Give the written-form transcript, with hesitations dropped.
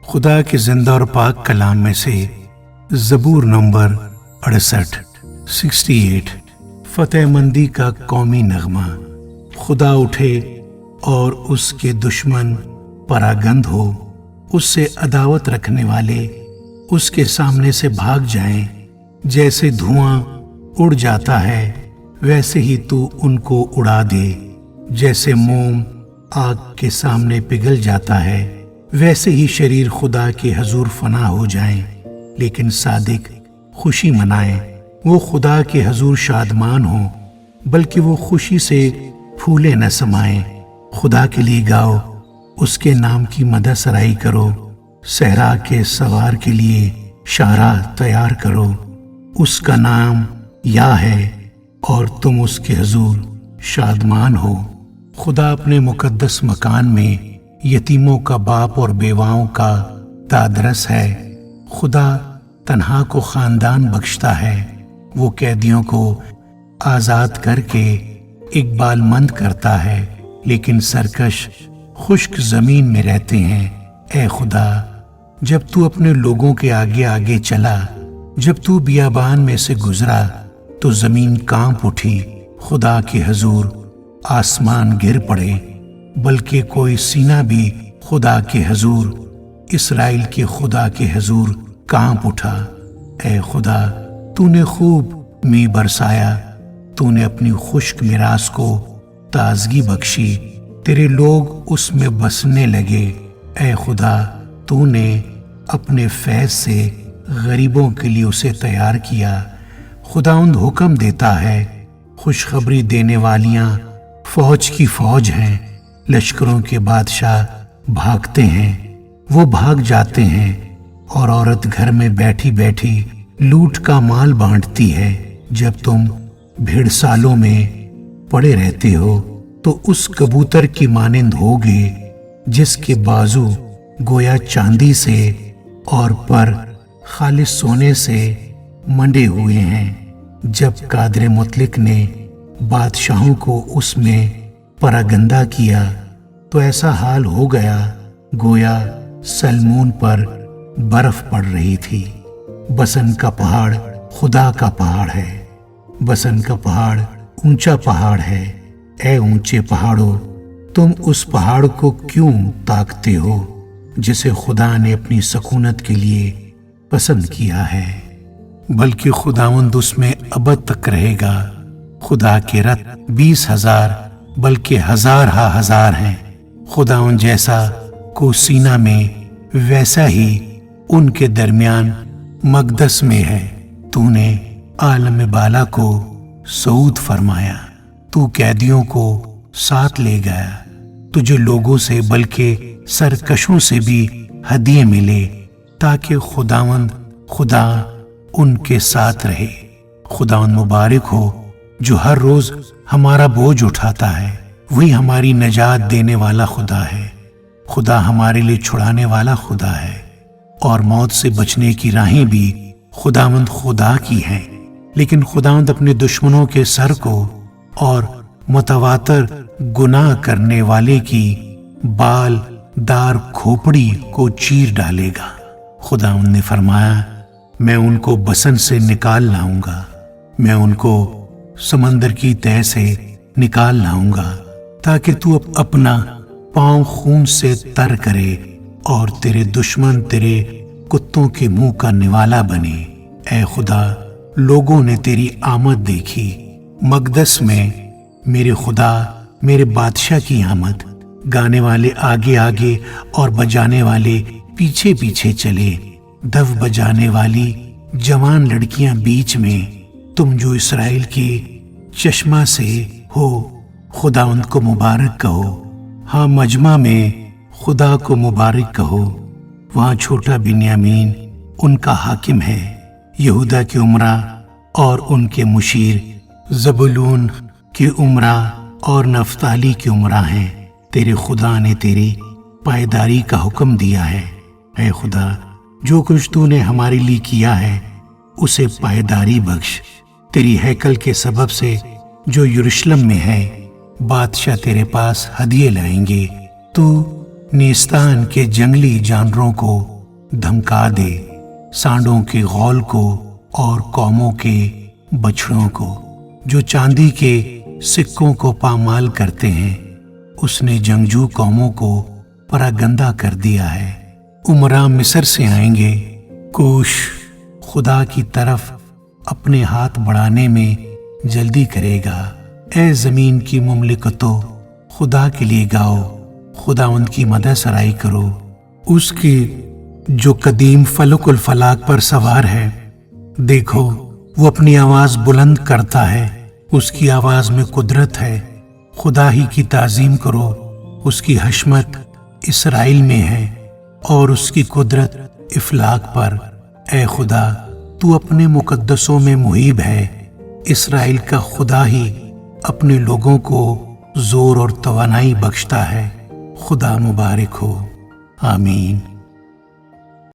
خدا کے زندہ اور پاک کلام میں سے زبور نمبر 68 فتح مندی کا قومی نغمہ۔ خدا اٹھے اور اس کے دشمن پراگند ہو، اس سے عداوت رکھنے والے اس کے سامنے سے بھاگ جائیں۔ جیسے دھواں اڑ جاتا ہے ویسے ہی تو ان کو اڑا دے، جیسے موم آگ کے سامنے پگھل جاتا ہے ویسے ہی شریر خدا کے حضور فنا ہو جائیں۔ لیکن صادق خوشی منائیں، وہ خدا کے حضور شادمان ہوں، بلکہ وہ خوشی سے پھولے نہ سمائیں۔ خدا کے لیے گاؤ، اس کے نام کی مدح سرائی کرو، صحرا کے سوار کے لیے شاہراہ تیار کرو۔ اس کا نام یا ہے اور تم اس کے حضور شادمان ہو۔ خدا اپنے مقدس مکان میں یتیموں کا باپ اور بیواؤں کا دادرس ہے۔ خدا تنہا کو خاندان بخشتا ہے، وہ قیدیوں کو آزاد کر کے اقبال مند کرتا ہے، لیکن سرکش خشک زمین میں رہتے ہیں۔ اے خدا، جب تو اپنے لوگوں کے آگے آگے چلا، جب تو بیابان میں سے گزرا تو زمین کانپ اٹھی۔ خدا کے حضور آسمان گر پڑے، بلکہ کوئی سینہ بھی خدا کے حضور، اسرائیل کے خدا کے حضور کانپ اٹھا۔ اے خدا، تو نے خوب می برسایا، تو نے اپنی خشک میراث کو تازگی بخشی، تیرے لوگ اس میں بسنے لگے۔ اے خدا، تو نے اپنے فیض سے غریبوں کے لیے اسے تیار کیا۔ خداوند حکم دیتا ہے، خوشخبری دینے والیاں فوج کی فوج ہیں، لشکروں کے بادشاہ بھاگتے ہیں، وہ بھاگ جاتے ہیں، اور عورت گھر میں بیٹھی بیٹھی لوٹ کا مال بانٹتی ہے۔ جب تم بھیڑ سالوں میں پڑے رہتے ہو تو اس کبوتر کی مانند ہوگے جس کے بازو گویا چاندی سے اور پر خالص سونے سے منڈے ہوئے ہیں۔ جب قادر مطلق نے بادشاہوں کو اس میں پراگندہ کیا تو ایسا حال ہو گیا گویا سلمون پر برف پڑ رہی تھی۔ بسن کا پہاڑ خدا کا پہاڑ ہے، بسن کا پہاڑ اونچا پہاڑ ہے۔ اے اونچے پہاڑوں، تم اس پہاڑ کو کیوں تاکتے ہو جسے خدا نے اپنی سکونت کے لیے پسند کیا ہے؟ بلکہ خداوند اس میں ابد تک رہے گا۔ خدا کے رت 20,000 بلکہ ہزار ہا ہزار ہیں۔ خداوند جیسا کو سینہ میں ویسا ہی ان کے درمیان مقدس میں ہے۔ تو نے عالم بالا کو صعود فرمایا، تو قیدیوں کو ساتھ لے گیا، تجھے لوگوں سے بلکہ سرکشوں سے بھی ہدیے ملے، تاکہ خداوند خدا ان کے ساتھ رہے۔ خداوند مبارک ہو جو ہر روز ہمارا بوجھ اٹھاتا ہے، وہی ہماری نجات دینے والا خدا ہے۔ خدا ہمارے لیے چھڑانے والا خدا ہے، اور موت سے بچنے کی راہیں بھی خداوند خدا کی ہیں۔ لیکن خداوند اپنے دشمنوں کے سر کو اور متواتر گناہ کرنے والے کی بال دار کھوپڑی کو چیر ڈالے گا۔ خداوند نے فرمایا، میں ان کو بسن سے نکال لاؤں گا، میں ان کو سمندر کی تہہ سے نکال لاؤں گا، تاکہ تو اپنا پاؤں خون سے تر کرے اور تیرے دشمن تیرے کتوں کے منہ کا نوالا بنے۔ اے خدا، لوگوں نے تیری آمد دیکھی، مقدس میں میرے خدا میرے بادشاہ کی آمد۔ گانے والے آگے آگے اور بجانے والے پیچھے پیچھے چلے، دف بجانے والی جوان لڑکیاں بیچ میں۔ تم جو اسرائیل کے چشمہ سے ہو، خدا ان کو مبارک کہو۔ ہاں، مجمع میں خدا کو مبارک کہو۔ وہاں چھوٹا بنیامین ان کا حاکم ہے، یہودا کے عمرہ اور ان کے مشیر، زبولون کے عمرہ اور نفتالی کے عمرہ ہیں۔ تیرے خدا نے تیری پائیداری کا حکم دیا ہے۔ اے خدا، جو کچھ تو نے ہمارے لیے کیا ہے اسے پائیداری بخش۔ تیری ہیکل کے سبب سے جو یروشلم میں ہے، بادشاہ تیرے پاس ہدیے لائیں گے۔ تو نیستان کے جنگلی جانوروں کو دھمکا دے سانڈوں کے غول کو اور قوموں کے بچھڑوں کو جو چاندی کے سکوں کو پامال کرتے ہیں۔ اس نے جنگجو قوموں کو پراگندہ کر دیا ہے۔ عمراء مصر سے آئیں گے، کوش خدا کی طرف اپنے ہاتھ بڑھانے میں جلدی کرے گا۔ اے زمین کی مملکتوں، خدا کے لیے گاؤ، خدا ان کی مدح سرائی کرو، اس کی جو قدیم فلک الفلاک پر سوار ہے۔ دیکھو وہ اپنی آواز بلند کرتا ہے، اس کی آواز میں قدرت ہے۔ خدا ہی کی تعظیم کرو، اس کی حشمت اسرائیل میں ہے اور اس کی قدرت افلاک پر۔ اے خدا، تو اپنے مقدسوں میں محیب ہے۔ اسرائیل کا خدا ہی اپنے لوگوں کو زور اور توانائی بخشتا ہے۔ خدا مبارک ہو، آمین۔